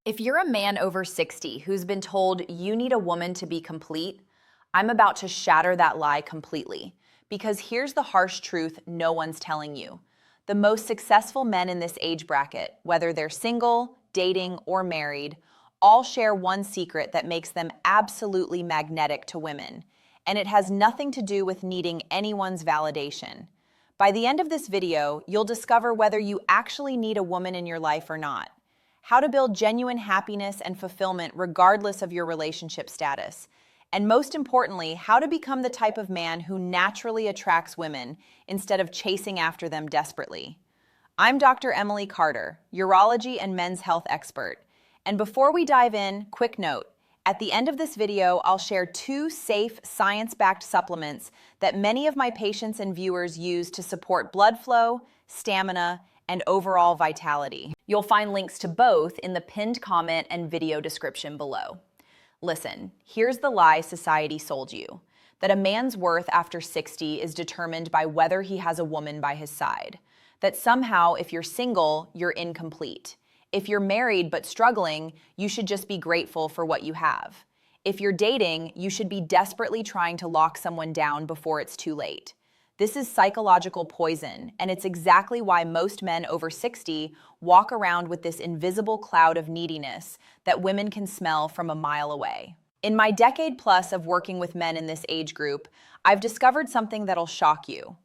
If you're a man over 60 who's been told you need a woman to be complete, I'm about to shatter that lie completely. Because here's the harsh truth no one's telling you. The most successful men in this age bracket, whether they're single, dating, or married, all share one secret that makes them absolutely magnetic to women. And it has nothing to do with needing anyone's validation. By the end of this video, you'll discover whether you actually need a woman in your life or not. How to build genuine happiness and fulfillment regardless of your relationship status. And most importantly, how to become the type of man who naturally attracts women instead of chasing after them desperately. I'm Dr. Emily Carter, urology and men's health expert. And before we dive in, quick note. At the end of this video, I'll share 2 safe, science-backed supplements that many of my patients and viewers use to support blood flow, stamina, and overall vitality. You'll find links to both in the pinned comment and video description below. Listen, here's the lie society sold you, that a man's worth after 60 is determined by whether he has a woman by his side, that somehow if you're single, you're incomplete. If you're married but struggling, you should just be grateful for what you have. If you're dating, you should be desperately trying to lock someone down before it's too late. This is psychological poison, and it's exactly why most men over 60 walk around with this invisible cloud of neediness that women can smell from a mile away. In my decade plus of working with men in this age group, I've discovered something that'll shock you.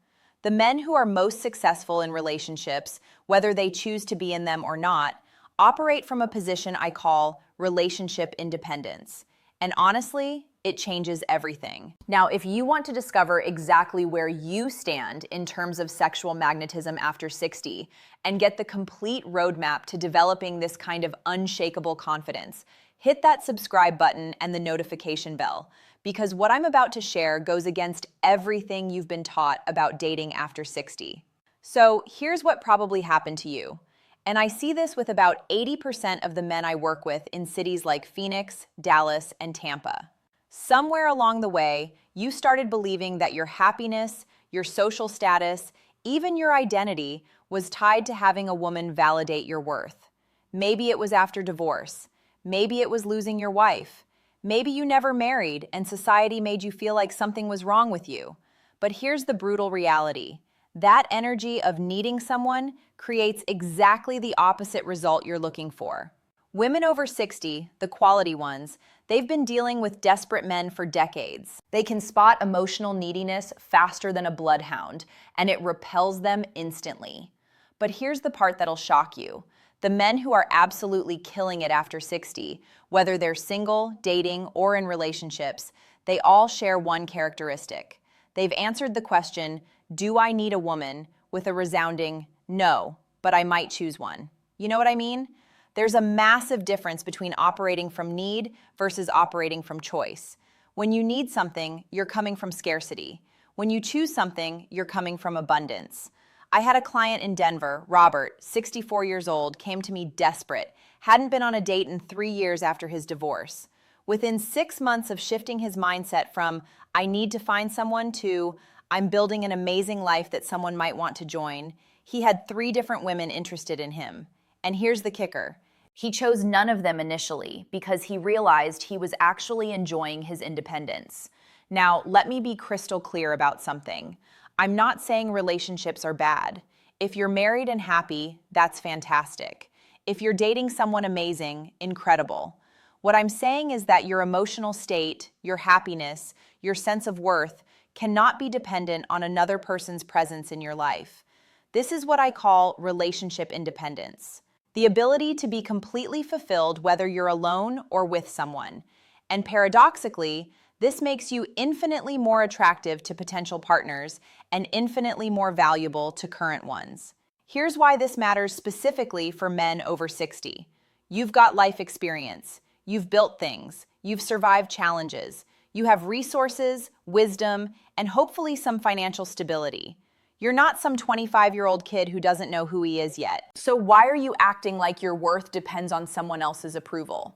The men who are most successful in relationships, whether they choose to be in them or not, operate from a position I call relationship independence. And honestly, it changes everything. Now, if you want to discover exactly where you stand in terms of sexual magnetism after 60 and get the complete roadmap to developing this kind of unshakable confidence, hit that subscribe button and the notification bell, because what I'm about to share goes against everything you've been taught about dating after 60. So here's what probably happened to you. And I see this with about 80% of the men I work with in cities like Phoenix, Dallas, and Tampa. Somewhere along the way, you started believing that your happiness, your social status, even your identity was tied to having a woman validate your worth. Maybe it was after divorce. Maybe it was losing your wife. Maybe you never married and society made you feel like something was wrong with you. But here's the brutal reality. That energy of needing someone creates exactly the opposite result you're looking for. Women over 60, the quality ones, they've been dealing with desperate men for decades. They can spot emotional neediness faster than a bloodhound, and it repels them instantly. But here's the part that'll shock you. The men who are absolutely killing it after 60, whether they're single, dating, or in relationships, they all share one characteristic. They've answered the question, "Do I need a woman?" with a resounding, "No, but I might choose one." You know what I mean? There's a massive difference between operating from need versus operating from choice. When you need something, you're coming from scarcity. When you choose something, you're coming from abundance. I had a client in Denver, Robert, 64 years old, came to me desperate, hadn't been on a date in 3 years after his divorce. Within 6 months of shifting his mindset from, "I need to find someone," to, "I'm building an amazing life that someone might want to join," he had 3 different women interested in him. And here's the kicker. He chose none of them initially because he realized he was actually enjoying his independence. Now, let me be crystal clear about something. I'm not saying relationships are bad. If you're married and happy, that's fantastic. If you're dating someone amazing, incredible. What I'm saying is that your emotional state, your happiness, your sense of worth cannot be dependent on another person's presence in your life. This is what I call relationship independence. The ability to be completely fulfilled whether you're alone or with someone. And paradoxically, this makes you infinitely more attractive to potential partners and infinitely more valuable to current ones. Here's why this matters specifically for men over 60. You've got life experience. You've built things. You've survived challenges. You have resources, wisdom, and hopefully some financial stability. You're not some 25-year-old kid who doesn't know who he is yet. So why are you acting like your worth depends on someone else's approval?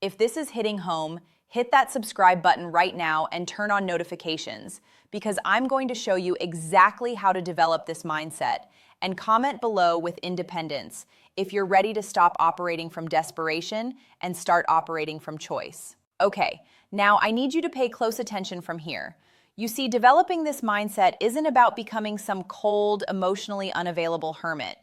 If this is hitting home, hit that subscribe button right now and turn on notifications, because I'm going to show you exactly how to develop this mindset. And comment below with independence. if you're ready to stop operating from desperation and start operating from choice. Okay, now I need you to pay close attention from here. You see, developing this mindset isn't about becoming some cold, emotionally unavailable hermit.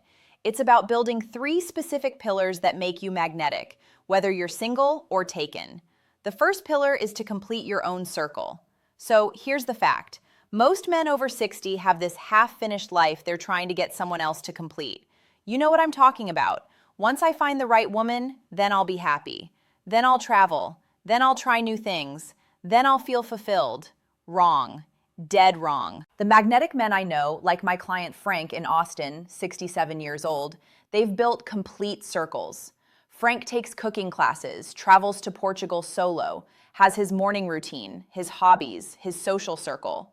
It's about building 3 specific pillars that make you magnetic, whether you're single or taken. The first pillar is to complete your own circle. So here's the fact. Most men over 60 have this half-finished life they're trying to get someone else to complete. You know what I'm talking about. Once I find the right woman, then I'll be happy. Then I'll travel. Then I'll try new things. Then I'll feel fulfilled. Wrong. Dead wrong. The magnetic men I know, like my client Frank in Austin, 67 years old, they've built complete circles. Frank takes cooking classes, travels to Portugal solo, has his morning routine, his hobbies, his social circle.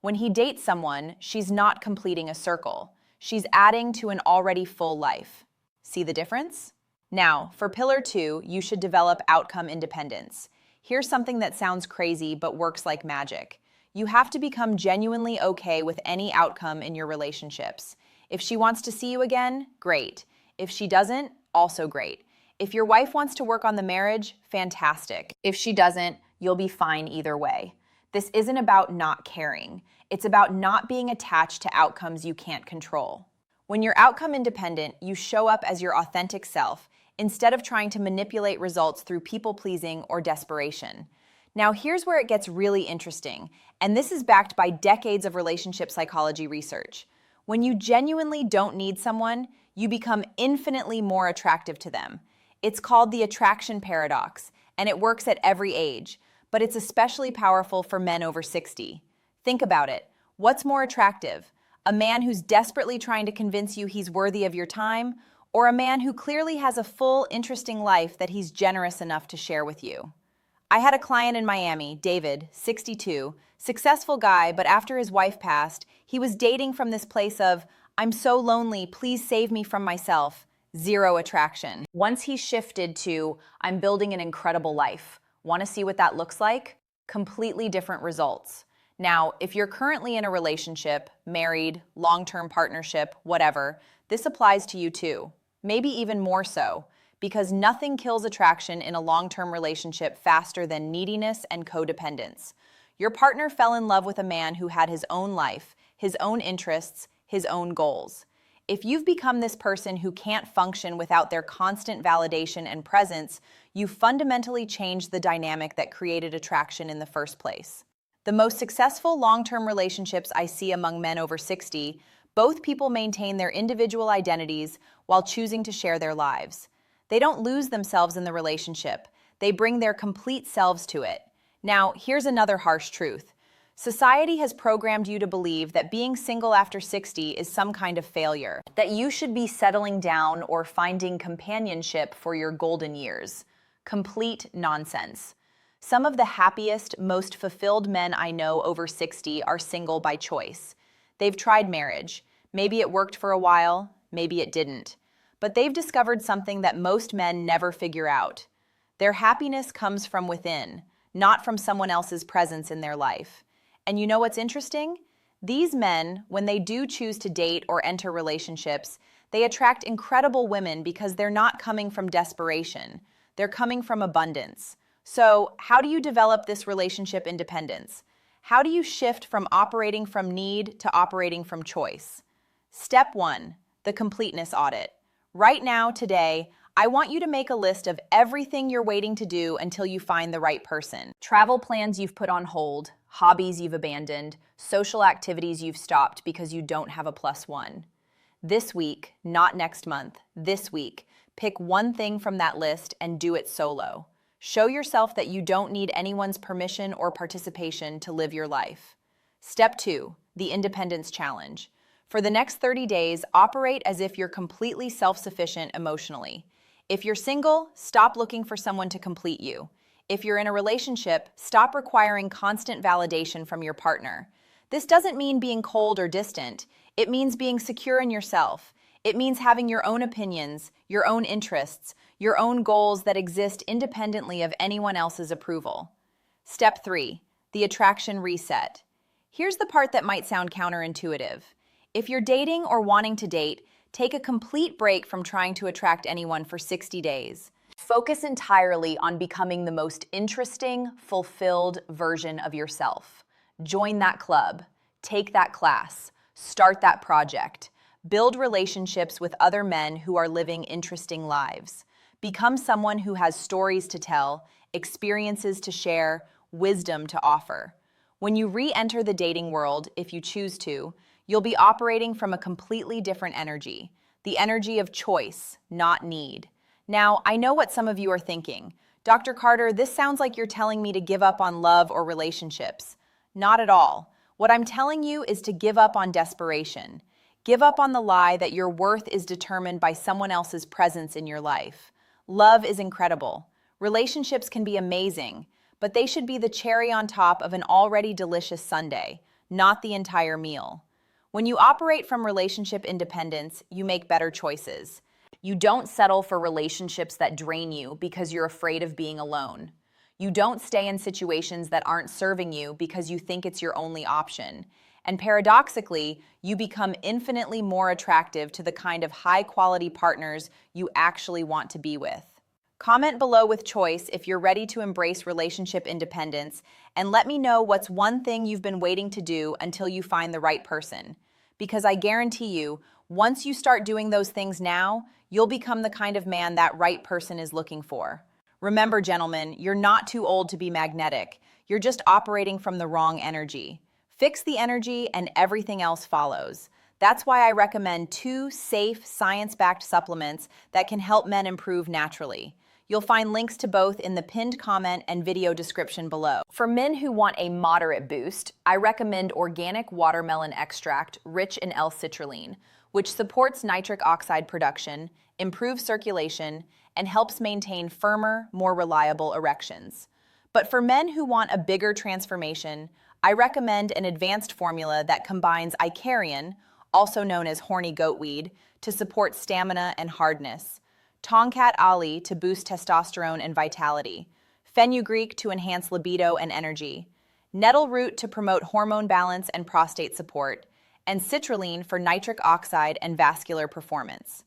When he dates someone, she's not completing a circle. She's adding to an already full life. See the difference? Now, for pillar 2, you should develop outcome independence. Here's something that sounds crazy but works like magic. You have to become genuinely okay with any outcome in your relationships. If she wants to see you again, great. If she doesn't, also great. If your wife wants to work on the marriage, fantastic. If she doesn't, you'll be fine either way. This isn't about not caring. It's about not being attached to outcomes you can't control. When you're outcome independent, you show up as your authentic self instead of trying to manipulate results through people-pleasing or desperation. Now, here's where it gets really interesting, and this is backed by decades of relationship psychology research. When you genuinely don't need someone, you become infinitely more attractive to them. It's called the attraction paradox, and it works at every age, but it's especially powerful for men over 60. Think about it. What's more attractive? A man who's desperately trying to convince you he's worthy of your time, or a man who clearly has a full, interesting life that he's generous enough to share with you? I had a client in Miami, David, 62, successful guy, but after his wife passed, he was dating from this place of, "I'm so lonely, please save me from myself." Zero attraction. Once he shifted to, "I'm building an incredible life. Want to see what that looks like?" Completely different results. Now, if you're currently in a relationship, married, long-term partnership, whatever, this applies to you too. Maybe even more so, because nothing kills attraction in a long-term relationship faster than neediness and codependence. Your partner fell in love with a man who had his own life, his own interests, his own goals. If you've become this person who can't function without their constant validation and presence, you fundamentally changed the dynamic that created attraction in the first place. The most successful long-term relationships I see among men over 60, both people maintain their individual identities while choosing to share their lives. They don't lose themselves in the relationship. They bring their complete selves to it. Now, here's another harsh truth. Society has programmed you to believe that being single after 60 is some kind of failure, that you should be settling down or finding companionship for your golden years. Complete nonsense. Some of the happiest, most fulfilled men I know over 60 are single by choice. They've tried marriage. Maybe it worked for a while, maybe it didn't. But they've discovered something that most men never figure out. Their happiness comes from within, not from someone else's presence in their life. And you know what's interesting? These men, when they do choose to date or enter relationships, they attract incredible women because they're not coming from desperation. They're coming from abundance. So, how do you develop this relationship independence? How do you shift from operating from need to operating from choice? Step 1, the completeness audit. Right now, today, I want you to make a list of everything you're waiting to do until you find the right person. Travel plans you've put on hold, hobbies you've abandoned, social activities you've stopped because you don't have a +1. This week, not next month, this week, pick one thing from that list and do it solo. Show yourself that you don't need anyone's permission or participation to live your life. Step 2, the Independence Challenge. For the next 30 days, operate as if you're completely self-sufficient emotionally. If you're single, stop looking for someone to complete you. If you're in a relationship, stop requiring constant validation from your partner. This doesn't mean being cold or distant. It means being secure in yourself. It means having your own opinions, your own interests, your own goals that exist independently of anyone else's approval. Step 3, the attraction reset. Here's the part that might sound counterintuitive. If you're dating or wanting to date, Take a complete break from trying to attract anyone for 60 days. Focus entirely on becoming the most interesting, fulfilled version of yourself. Join that club, take that class, start that project, build relationships with other men who are living interesting lives. Become someone who has stories to tell, experiences to share, wisdom to offer. When you re-enter the dating world, if you choose to, you'll be operating from a completely different energy, the energy of choice, not need. Now, I know what some of you are thinking. Dr. Carter, this sounds like you're telling me to give up on love or relationships. Not at all. What I'm telling you is to give up on desperation. Give up on the lie that your worth is determined by someone else's presence in your life. Love is incredible. Relationships can be amazing, but they should be the cherry on top of an already delicious sundae, not the entire meal. When you operate from relationship independence, you make better choices. You don't settle for relationships that drain you because you're afraid of being alone. You don't stay in situations that aren't serving you because you think it's your only option. And paradoxically, you become infinitely more attractive to the kind of high-quality partners you actually want to be with. Comment below with choice if you're ready to embrace relationship independence, and let me know what's one thing you've been waiting to do until you find the right person. Because I guarantee you, once you start doing those things now, you'll become the kind of man that right person is looking for. Remember, gentlemen, you're not too old to be magnetic. You're just operating from the wrong energy. Fix the energy and everything else follows. That's why I recommend 2 safe, science-backed supplements that can help men improve naturally. You'll find links to both in the pinned comment and video description below. For men who want a moderate boost, I recommend organic watermelon extract rich in L-citrulline, which supports nitric oxide production, improves circulation, and helps maintain firmer, more reliable erections. But for men who want a bigger transformation, I recommend an advanced formula that combines Icarian, also known as horny goatweed, to support stamina and hardness, Tongkat Ali to boost testosterone and vitality, fenugreek to enhance libido and energy, nettle root to promote hormone balance and prostate support, and citrulline for nitric oxide and vascular performance.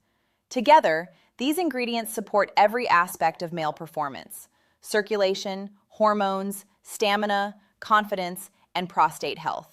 Together, these ingredients support every aspect of male performance: circulation, hormones, stamina, confidence, and prostate health.